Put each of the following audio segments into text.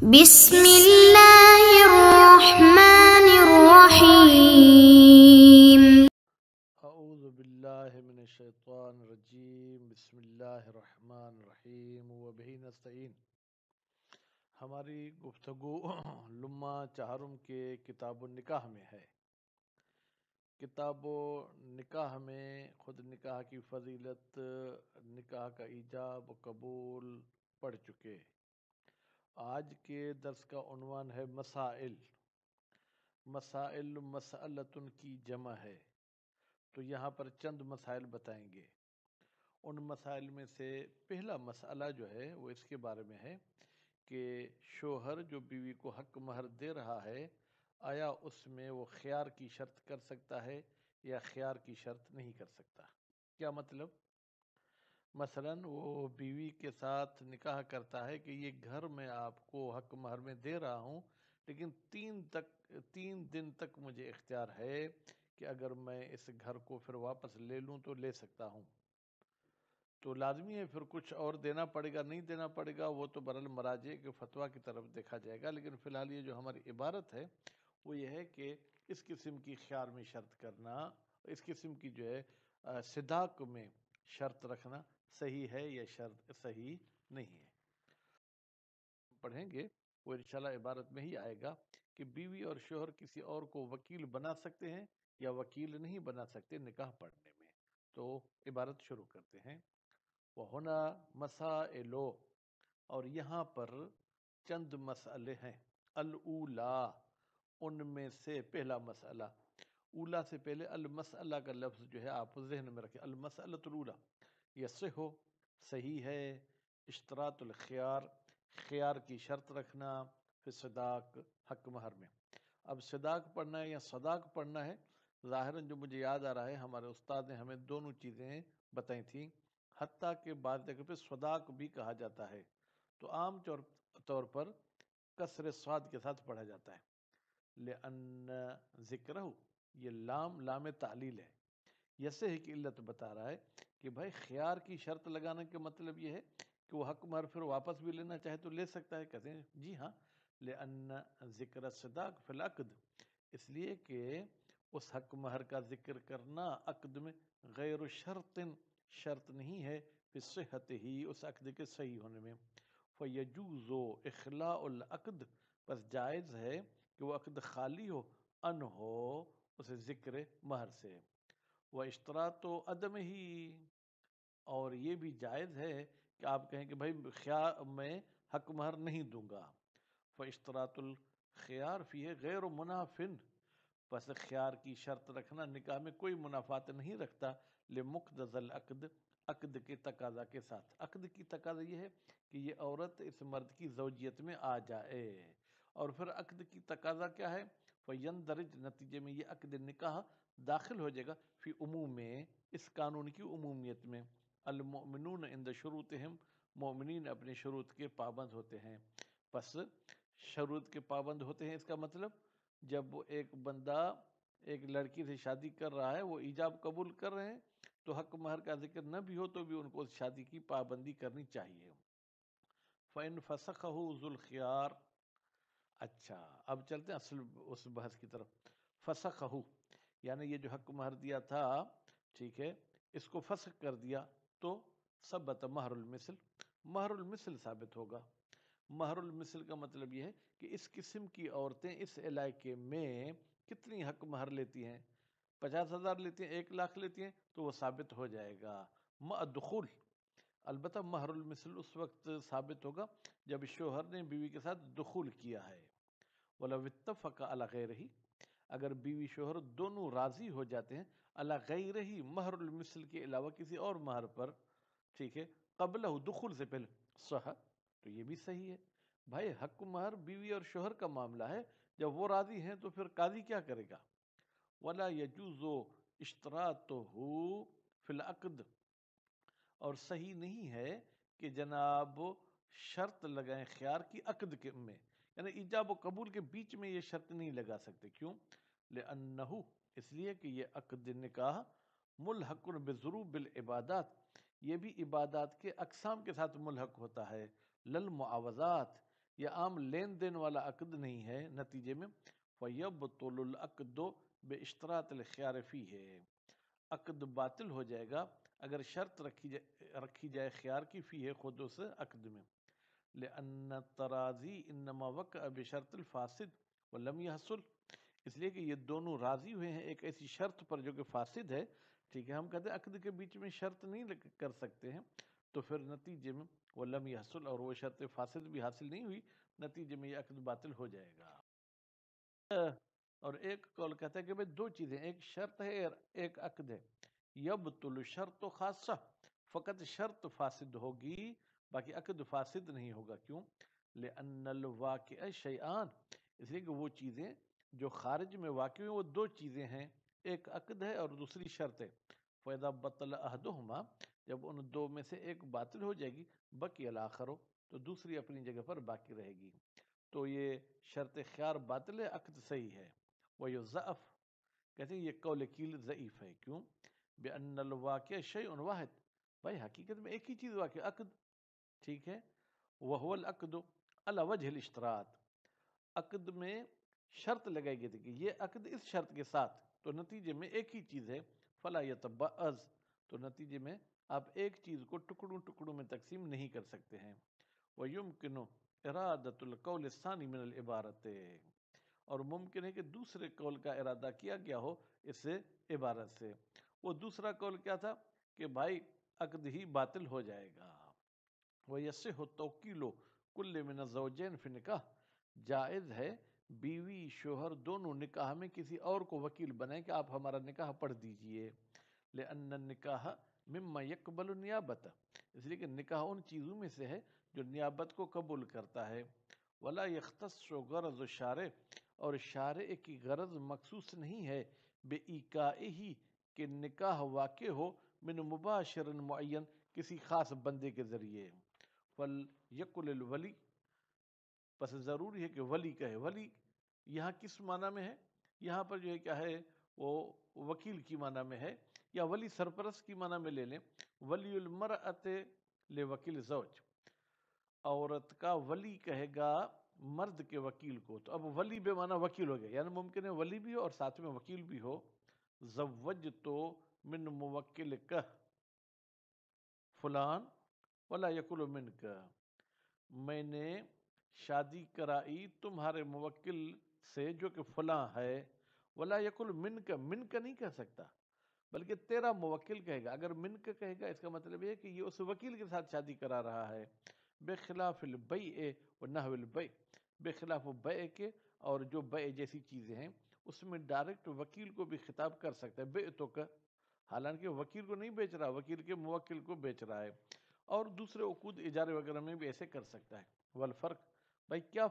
بسم اللہ الرحمن الرحیم۔ اعوذ باللہ من الشیطان الرجیم، بسم اللہ الرحمن الرحیم وبہ نستعین۔ ہماری گفتگو لمہ چہارم کے کتاب النکاح میں ہے۔ کتاب نکاح میں خود نکاح کی فضیلت، نکاح کا ایجاب و قبول پڑھ چکے۔ آج کے درس کا عنوان ہے مسائل۔ مسائل مسئلتن کی جمع ہے، تو یہاں پر چند مسائل بتائیں گے۔ ان مسائل میں سے پہلا مسئلہ جو ہے وہ اس کے بارے میں ہے کہ شوہر جو بیوی کو حق مہر دے رہا ہے، آیا اس میں وہ خیار کی شرط کر سکتا ہے یا خیار کی شرط نہیں کر سکتا؟ کیا مطلب؟ مثلا وہ بیوی کے ساتھ نکاح کرتا ہے کہ یہ گھر میں آپ کو حق مہر میں دے رہا ہوں، لیکن 3 دن تک مجھے اختیار ہے کہ اگر میں اس گھر کو پھر واپس لے لوں تو لے سکتا ہوں۔ تو لازمی ہے پھر کچھ اور دینا پڑے گا، نہیں دینا پڑے گا، وہ تو برحال مراجع کے فتویٰ کی طرف دیکھا جائے گا، لیکن فی الحال یہ جو ہماری عبارت ہے وہ یہ ہے کہ اس قسم کی خیار میں شرط کرنا، اس قسم کی جو ہے صداق میں شرط رکھنا صحیح ہے یا شرط صحیح نہیں ہے۔ پڑھیں گے وہ انشاءاللہ عبارت میں ہی آئے گا کہ بیوی اور شوہر کسی اور کو وکیل بنا سکتے ہیں یا وکیل نہیں بنا سکتے نکاح پڑھنے میں۔ تو عبارت شروع کرتے ہیں۔ وَهُنَا مَسَائِلُ، اور یہاں پر چند مسئلے ہیں۔ الْأُولَى، ان میں سے پہلا مسئلہ۔ اولا سے پہلے المسئلہ کا لفظ جو ہے آپ ذہن میں رکھیں۔ المسئلۃ الاولی، یصح، صحیح ہے، اشتراط الخیار، خیار کی شرط رکھنا، فی صداق، حق مہر میں۔ اب صداق پڑھنا ہے یا صداق پڑھنا ہے، ظاہراً جو مجھے یاد آ رہا ہے ہمارے استاد نے ہمیں دونوں چیزیں بتائی تھیں، حتیٰ کہ بعض جگہ پہ صداق بھی کہا جاتا ہے، تو عام طور پر کسر صاد کے ساتھ پڑھا جاتا ہے۔ لأن ذکرہ، یہ لام تعلیل ہے، یسے کی علت بتا رہا ہے کہ بھائی خیار کی شرط لگانے کا مطلب یہ ہے کہ وہ حق مہر پھر واپس بھی لینا چاہے تو لے سکتا ہے۔ کہتے ہیں جی ہاں، لأن ذکر الصداق فی العقد، اس لیے کہ اس حق مہر کا ذکر کرنا عقد میں غیر شرط، شرط نہیں ہے، فی صحت ہی، اس عقد کے صحیح ہونے میں۔ فیجوز اخلاء العقد، بس جائز ہے کہ وہ عقد خالی ہو، ان ہو اسے ذکر مہر سے۔ وہ اشتراط و عدم ہی، اور یہ بھی جائز ہے کہ آپ کہیں کہ بھائی خیار میں حق مہر نہیں دوں گا۔ فاشتراط الخیار فیہ غیر منافن، بس خیار کی شرط رکھنا نکاح میں کوئی منافات نہیں رکھتا، لمقتضى العقد، عقد کے تقاضا کے ساتھ۔ عقد کی تقاضا یہ ہے کہ یہ عورت اس مرد کی زوجیت میں آ جائے، اور پھر عقد کی تقاضا کیا ہے؟ فیندرج، نتیجے میں یہ عقد نکاح داخل ہو جائے گا فی عموم میں، اس قانون کی عمومیت میں۔ المؤمنون عند شروطہم، مومنین اپنے شروط کے پابند ہوتے ہیں۔ پس شروط کے پابند ہوتے ہیں، اس کا مطلب جب ایک بندہ ایک لڑکی سے شادی کر رہا ہے، وہ ایجاب قبول کر رہے ہیں، تو حق مہر کا ذکر نہ بھی ہو تو بھی ان کو اس شادی کی پابندی کرنی چاہیے۔ فَإِن فَسَخَهُ ذُو الْخِيَارِ، اچھا اب چلتے ہیں اصل اس بحث کی طرف۔ فسخہ، یعنی یہ جو حق مہر دیا تھا، ٹھیک ہے، اس کو فسخ کر دیا تو ثبت مہر المثل، مہر المثل ثابت ہوگا۔ مہر المثل کا مطلب یہ ہے کہ اس قسم کی عورتیں اس علاقے میں کتنی حق مہر لیتی ہیں، 50,000 لیتی ہیں، 1,00,000 لیتی ہیں، تو وہ ثابت ہو جائے گا مع دخول۔ البتہ مہر المثل اس وقت ثابت ہوگا جب شوہر نے بیوی کے ساتھ دخول کیا ہے۔ وَلَوْ اتَّفَقَ عَلَى غَيْرِهِ، اگر بیوی شوہر دونوں راضی ہو جاتے ہیں علی غیرہی، مہر المثل کے علاوہ کسی اور مہر پر، ٹھیک ہے، قبلہ، دخول سے پہلے، صح، تو یہ بھی صحیح ہے۔ بھائی حق مہر بیوی اور شوہر کا معاملہ ہے، جب وہ راضی ہیں تو پھر قاضی کیا کرے گا؟ وَلَا يَجُوزُ اشْتِرَاطُهُ فِي الْعَقْدِ، اور صحیح نہیں ہے کہ جناب شرط لگائیں خیار کی عقد کے میں، یعنی ایجاب و قبول کے بیچ میں یہ شرط نہیں لگا سکتے۔ کیوں؟ لأنہ، اس لیے کہ یہ عقد نکاح ملحق بضروب العبادات، یہ بھی عبادات کے اقسام کے ساتھ ملحق ہوتا ہے، للمعاوضات، یہ عام لین دین والا عقد نہیں ہے، نتیجے میں فَيَبْطُلُ الْعَقْدُ بِإِشْتِرَاطِ الْخِيَارِ فِيهِ، عقد باطل ہو جائے گا اگر شرط رکھی جائے خیار کی فیہ خود اس عقد میں، لأن التراضی انما وقع بشرط الفاسد ولم يحصل، اس لیے کہ یہ دونوں راضی ہوئے ہیں ایک ایسی شرط پر جو کہ فاسد ہے، ٹھیک ہے، ہم کہتے ہیں عقد کے بیچ میں شرط نہیں کر سکتے ہیں، تو پھر نتیجے میں ولم يحصل، اور وہ شرط فاسد بھی حاصل نہیں ہوئی، نتیجے میں یہ عقد باطل ہو جائے گا۔ اور ایک قول کہتا ہے کہ بھئی دو چیزیں، ایک شرط ہے اور ایک عقد ہے، یبطل شرط خاصہ، فقط شرط فاسد ہوگی باقی عقد فاسد نہیں ہوگا، کیوں؟ لأن الواقع شیئان، اس لیے کہ وہ چیزیں جو خارج میں واقع ہیں وہ دو چیزیں ہیں، ایک عقد ہے اور دوسری شرط ہے، فَإِذَا بَطَلَ أَحَدُهُمَا، جب ان دو میں سے ایک باطل ہو جائے گی بقی الآخر، تو دوسری اپنی جگہ پر باقی رہے گی، تو یہ شرط خیار باطل ہے، عقد صحیح ہے۔ وَيُضَعَف، کہتے ہیں یہ قول کیل ضعیف ہے، کیوں؟ بِأَنَّ الْوَاقِعَ شَيْءٌ واحد، بھائی حقیقت میں ایک ہی چیز واقع، عقد، ٹھیک ہے، وَهُوَ الْعَقْدُ عَلَى وَجْهِ الْاشْتِرَاط، عقد میں شرط لگائی گئی تھی کہ یہ عقد اس شرط کے ساتھ، تو نتیجے میں ایک ہی چیز ہے، فَلَا يَتَبَعَّض، تو نتیجے میں آپ ایک چیز کو ٹکڑوں ٹکڑوں میں تقسیم نہیں کر سکتے ہیں۔ وَيُمْكِنُ إِرَادَةُ الْقَوْلِ الثَّانِي مِنَ الْعِبَارَةِ، اور ممکن ہے کہ دوسرے قول کا ارادہ کیا گیا ہو اس سے عبارت سے، وہ دوسرا قول کیا تھا کہ بھائی عقد ہی باطل ہو جائے گا۔ وَيَصِحُ تَوْكِيلُ كُلِّ مِنَ الزَّوْجَيْنِ فِي النِّكَاحِ، جائز ہے بیوی شوہر دونوں نکاح میں کسی اور کو وکیل بنائیں کہ آپ ہمارا نکاح پڑھ دیجئے، لأن النکاح مما يقبل النیابت، اس لیے کہ نکاح ان چیزوں میں سے ہے جو نیابت کو قبول کرتا ہے، ولا يختص غرض الشارع، اور شارع کی غرض مخصوص نہیں ہے بے ایقائہ کہ نکاح واقع ہو من مباشر معین کسی خاص بندے کے ذریعے، فلیقل الولی، پس ضروری ہے کہ ولی کہے، ولی یہاں کس معنی میں ہے؟ یہاں پر جو ہے کیا ہے وہ وکیل کی معنی میں ہے، یا ولی سرپرست کی معنی میں لے لیں، ولی المرأۃ لوکیل زوج، عورت کا ولی کہے گا مرد کے وکیل کو، تو اب ولی بے معنی وکیل ہو گیا، یعنی ممکن ہے ولی بھی ہو اور ساتھ میں وکیل بھی ہو۔ زوجتو من موکلک فلان ولا یقول منک، میں نے شادی کرائی تمہارے موکل سے جو کہ فلاں ہے، ولا یقول منک، منک نہیں کہہ سکتا بلکہ تیرا موکل کہے گا، اگر منک کہے گا اس کا مطلب یہ ہے کہ یہ اس وکیل کے ساتھ شادی کرا رہا ہے، بخلاف البیع و نحو البیع، بخلاف بیع کے اور جو بیع جیسی چیزیں ہیں اس میں ڈائریکٹ وکیل کو بھی خطاب کر سکتا ہے، بیع تو کا، حالانکہ وکیل کو نہیں بیچ رہا، وکیل کے موکل کو بیچ رہا ہے، اور دوسرے عقود اجارے وغیرہ میں بھی ایسے کر سکتا ہے۔ والفرق، بھائی کیا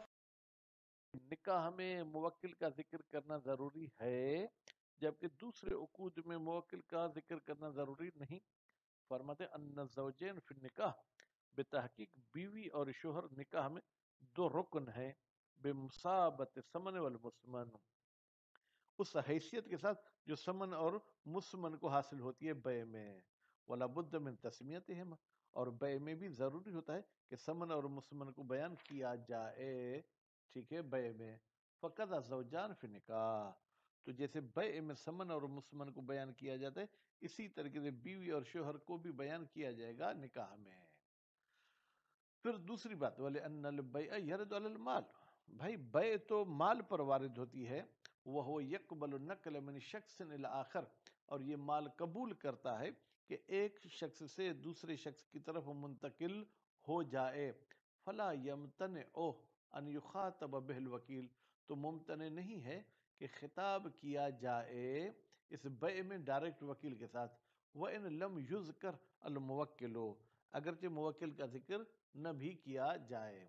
نکاح میں موکل کا ذکر کرنا ضروری ہے جبکہ دوسرے عقود میں موکل کا ذکر کرنا ضروری نہیں؟ فرماتے ان الزوجین فی النکاح، بتحقیق بیوی اور شوہر نکاح میں دو رکن ہے، بمثابت سمن والمسمن، اس حیثیت کے ساتھ جو سمن اور مسمن کو حاصل ہوتی ہے بیع میں، ولا بد من تسمیتہم، اور بیع میں بھی ضروری ہوتا ہے کہ سمن اور مسمن کو بیان کیا جائے، ٹھیک ہے، بیع میں، فقط الزوجان فی نکاح، تو جیسے بیع میں سمن اور مسمن کو بیان کیا جاتا ہے اسی طریقے سے بیوی اور شوہر کو بھی بیان کیا جائے گا نکاح میں۔ پھر دوسری بات، وَلِأَنَّ الْبَيْعَ يَرِدُ عَلَى الْمَالِ، بھائی بیع تو مال پر وارد ہوتی ہے، وَهُوَ يَقْبَلُ النَّقْلَ مِنْ شَخْصٍ إِلَى آخر، اور یہ مال قبول کرتا ہے کہ ایک شخص سے دوسرے شخص کی طرف منتقل ہو جائے، فَلَا يَمْتَنِعُ أَنْ يُخَاطَبَ بِهِ الْوَكِيلُ، تو ممتنع نہیں ہے کہ خطاب کیا جائے اس بیع میں ڈائریکٹ وکیل کے ساتھ، وَإِنْ لَمْ يُذْكَرْ الْمُوَكِّلُ، اگرچہ موکل کا ذکر نہ بھی کیا جائے،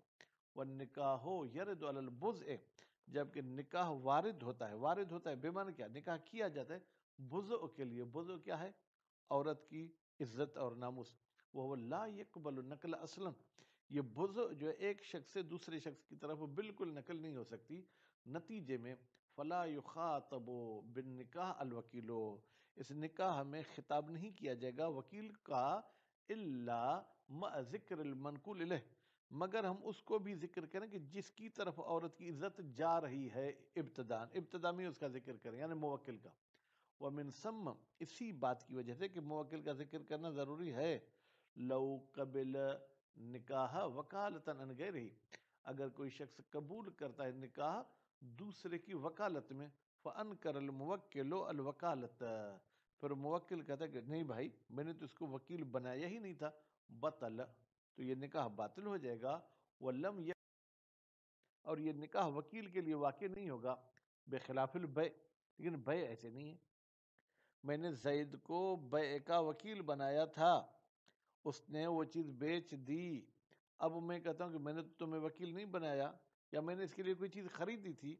وَالنِّكَاحُ يَرِدُ عَلَى الْبُضْعِ، جبکہ نکاح وارد ہوتا ہے، وارد ہوتا ہے بے معنی کیا، نکاح کیا جاتا ہے بضع کے لیے، بضع کیا ہے؟ عورت کی عزت اور ناموس، وہ لا يقبل نقل اصلا، یہ بضع جو ایک شخص سے دوسرے شخص کی طرف بالکل نقل نہیں ہو سکتی، نتیجے میں فلا يخاطب بالنکاح الوکیل، اس نکاح میں خطاب نہیں کیا جائے گا وکیل کا الا مع ذکر المنقول الیہ، مگر ہم اس کو بھی ذکر کریں کہ جس کی طرف عورت کی عزت جا رہی ہے ابتدا میں اس کا ذکر کریں، یعنی موکل کا۔ ومن ثم، اسی بات کی وجہ سے کہ موکل کا ذکر کرنا ضروری ہے، لو قبل نکاح وکالتاً عن غیرہ، اگر کوئی شخص قبول کرتا ہے نکاح دوسرے کی وکالت میں، فانکر الموکل الوکالت، پھر موکل کہتا ہے کہ نہیں بھائی میں نے تو اس کو وکیل بنایا ہی نہیں تھا، بطل، تو یہ نکاح باطل ہو جائے گا۔ ولم ی، اور یہ نکاح وکیل کے لیے واقع نہیں ہوگا، بخلاف البیع، لیکن بیع ایسے نہیں ہے۔ میں نے زید کو بیع کا وکیل بنایا تھا، اس نے وہ چیز بیچ دی، اب میں کہتا ہوں کہ میں نے تو تمہیں وکیل نہیں بنایا، یا میں نے اس کے لیے کوئی چیز خریدی تھی،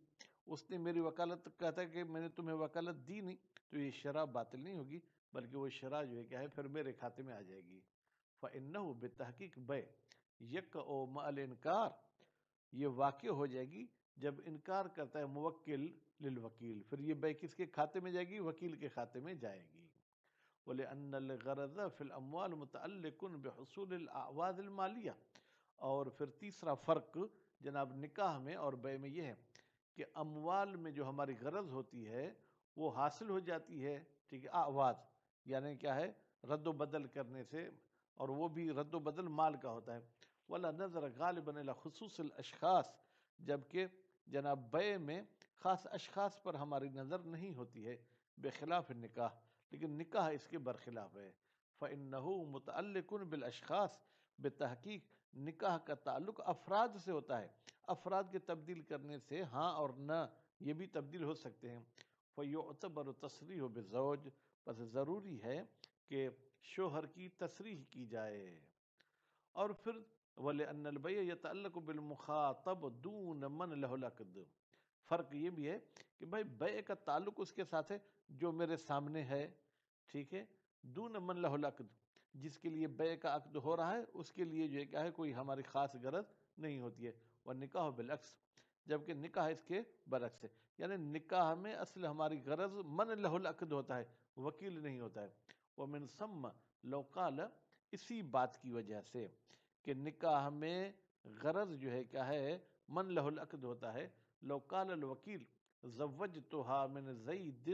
اس نے میری وکالت، کہتا ہے کہ میں نے تمہیں وکالت دی نہیں، تو یہ شرح باطل نہیں ہوگی، بلکہ وہ شرح جو ہے کیا ہے پھر میرے کھاتے میں آ جائے گی۔ فَإِنَّهُ بِتَحْقِيقِ بَيْعٍ يَقْعُ مَعَ الْإِنْكَارِ، یہ واقع ہو جائے گی جب انکار کرتا ہے موکل للوکیل، پھر یہ بیع کس کے کھاتے میں جائے گی؟ وکیل کے کھاتے میں جائے گی۔ وَلِأَنَّ الْغَرَضَ فِي الْأَمْوَالِ مُتَعَلِّقٌ بِحُصُولِ الْأَعْوَاضِ الْمَالِيَّةِ، اور پھر تیسرا فرق جناب نکاح میں اور بیع میں یہ ہے کہ اموال میں جو ہماری غرض ہوتی ہے وہ حاصل ہو جاتی ہے، ٹھیک ہے، اعواض یعنی کیا ہے؟ رد و بدل کرنے سے، اور وہ بھی رد و بدل مال کا ہوتا ہے۔ ولا نظر غالباً الی خصوص الاشخاص، جبکہ جناب بیع میں خاص اشخاص پر ہماری نظر نہیں ہوتی ہے، بخلاف النکاح، لیکن نکاح اس کے برخلاف ہے۔ فإنه متعلق بالاشخاص، بتحقیق نکاح کا تعلق افراد سے ہوتا ہے، افراد کے تبدیل کرنے سے ہاں اور نہ یہ بھی تبدیل ہو سکتے ہیں۔ فیعتبر تصریح بالزوج، پس ضروری ہے کہ شوہر کی تصریح کی جائے۔ اور پھر وَلِأَنَّ الْبَيْعَ يَتَعَلَّقُ بِالْمُخَاطَبِ دُونَ مَنْ لَهُ الْعَقْدُ، فرق یہ بھی ہے کہ بھائی بیع کا تعلق اس کے ساتھ ہے جو میرے سامنے ہے، ٹھیک ہے، دون من لہ العقد، جس کے لیے بیع کا عقد ہو رہا ہے اس کے لیے جو ہے کیا ہے کوئی ہماری خاص غرض نہیں ہوتی ہے۔ والنکاح بالعکس، جبکہ نکاح اس کے برعکس ہے، یعنی نکاح میں اصل ہماری غرض من لہ العقد ہوتا ہے، وکیل نہیں ہوتا ہے۔ ومن ثم لو قال، اسی بات کی وجہ سے کہ نکاح میں غرض جو ہے کیا ہے من لہ العقد ہوتا ہے، لو قال الوکیل زوجتها من زید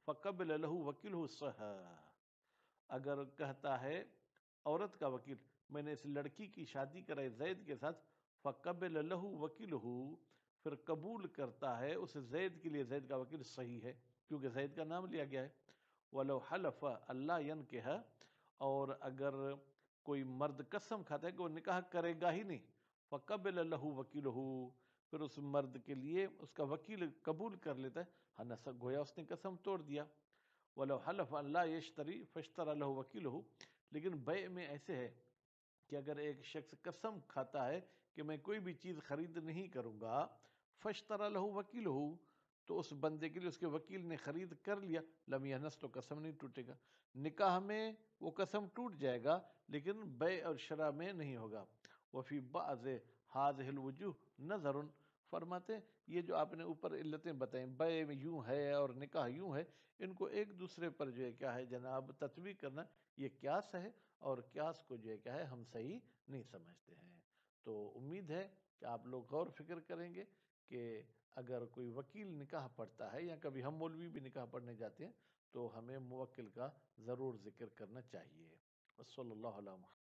فقبل له وکیلہ صح، اگر کہتا ہے عورت کا وکیل میں نے اس لڑکی کی شادی کرائی زید کے ساتھ، فقبل له وکیلہ، پھر قبول کرتا ہے اس زید کے لیے زید کا وکیل صحیح ہے کیونکہ زید کا نام لیا گیا ہے۔ ولو حلف اللہ ینکح، اور اگر کوئی مرد قسم کھاتا ہے کہ وہ نکاح کرے گا ہی نہیں، فقبل له وکیلہ، پھر اس مرد کے لیے اس کا وکیل قبول کر لیتا ہے، ہاں گویا اس نے قسم توڑ دیا۔ وَلَوْ حَلَفَ أَنْ لَا يَشْتَرِي فَاشْتَرَى لَهُ وَكِيلُهُ، لیکن بیع میں ایسے ہے کہ اگر ایک شخص قسم کھاتا ہے کہ میں کوئی بھی چیز خرید نہیں کروں گا، فَاشْتَرَى لَهُ وَكِيلُهُ، تو اس بندے کے لیے اس کے وکیل نے خرید کر لیا، لم يَحْنَث، تو قسم نہیں ٹوٹے گا۔ نکاح میں وہ قسم ٹوٹ جائے گا لیکن بیع اور شرع میں نہیں ہوگا۔ وفی بعض هذه الوجوہ نظر، فرماتے ہیں یہ جو آپ نے اوپر علتیں بتائیں، بیع میں یوں ہے اور نکاح یوں ہے، ان کو ایک دوسرے پر جو ہے کیا ہے جناب تطبیق کرنا یہ قیاس ہے، اور قیاس کو جو ہے کیا ہے ہم صحیح نہیں سمجھتے ہیں۔ تو امید ہے کہ آپ لوگ غور فکر کریں گے کہ اگر کوئی وکیل نکاح پڑھتا ہے یا کبھی ہم مولوی بھی نکاح پڑھنے جاتے ہیں تو ہمیں موکل کا ضرور ذکر کرنا چاہیے۔ صلی اللہ علیہ وسلم۔